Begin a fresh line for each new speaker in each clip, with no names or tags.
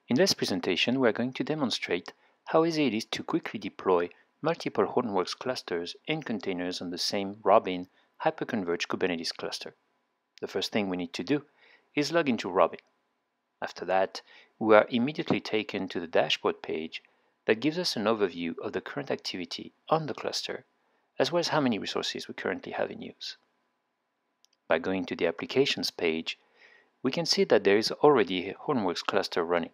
In this presentation, we are going to demonstrate how easy it is to quickly deploy multiple Hortonworks clusters in containers on the same Robin hyperconverged Kubernetes cluster. The first thing we need to do is log into Robin. After that, we are immediately taken to the dashboard page that gives us an overview of the current activity on the cluster, as well as how many resources we currently have in use. By going to the Applications page, we can see that there is already a Hortonworks cluster running.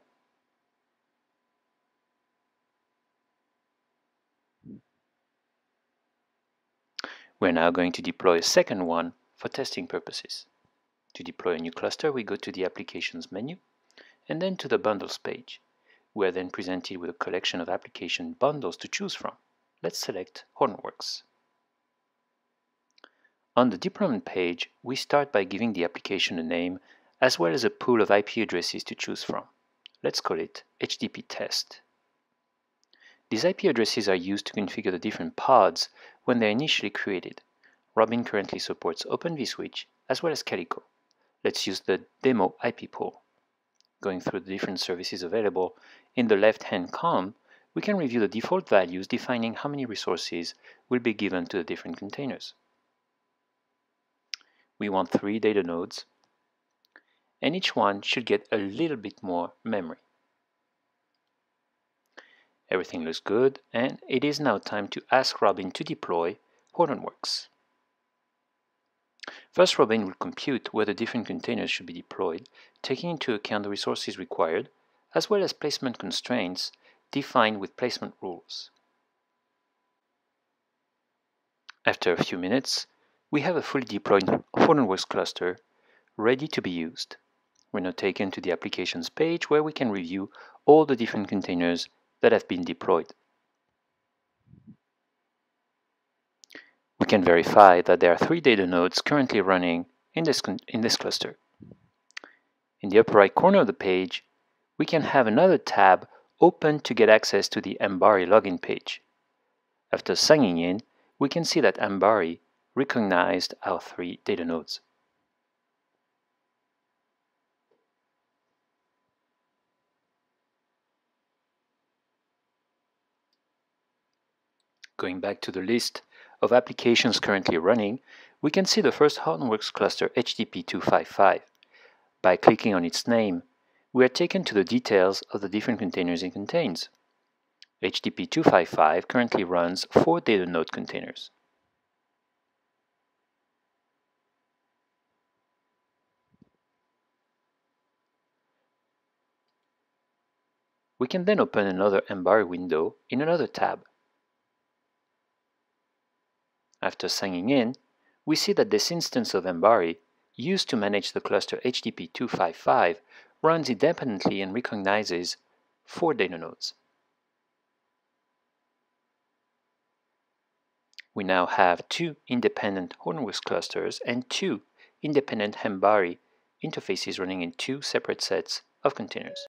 We're now going to deploy a second one for testing purposes. To deploy a new cluster, we go to the Applications menu and then to the Bundles page. We are then presented with a collection of application bundles to choose from. Let's select Hortonworks. On the deployment page, we start by giving the application a name as well as a pool of IP addresses to choose from. Let's call it HDP test. These IP addresses are used to configure the different pods when they're initially created. Robin currently supports Open vSwitch as well as Calico. Let's use the demo IP pool. Going through the different services available, in the left-hand column, we can review the default values defining how many resources will be given to the different containers. We want 3 data nodes, and each one should get a little bit more memory. Everything looks good, and it is now time to ask Robin to deploy Hortonworks. First, Robin will compute where the different containers should be deployed, taking into account the resources required, as well as placement constraints defined with placement rules. After a few minutes, we have a fully deployed Hortonworks cluster ready to be used. We're now taken to the Applications page where we can review all the different containers that have been deployed. We can verify that there are 3 data nodes currently running in this cluster. In the upper right corner of the page, we can have another tab open to get access to the Ambari login page. After signing in, we can see that Ambari recognized our 3 data nodes. Going back to the list of applications currently running, we can see the first Hortonworks cluster HDP 255. By clicking on its name, we are taken to the details of the different containers it contains. HDP 255 currently runs 4 data node containers. We can then open another Ambari window in another tab. After signing in, we see that this instance of Ambari, used to manage the cluster HDP 255, runs independently and recognizes 4 data nodes. We now have 2 independent Hortonworks clusters and 2 independent Ambari interfaces running in 2 separate sets of containers.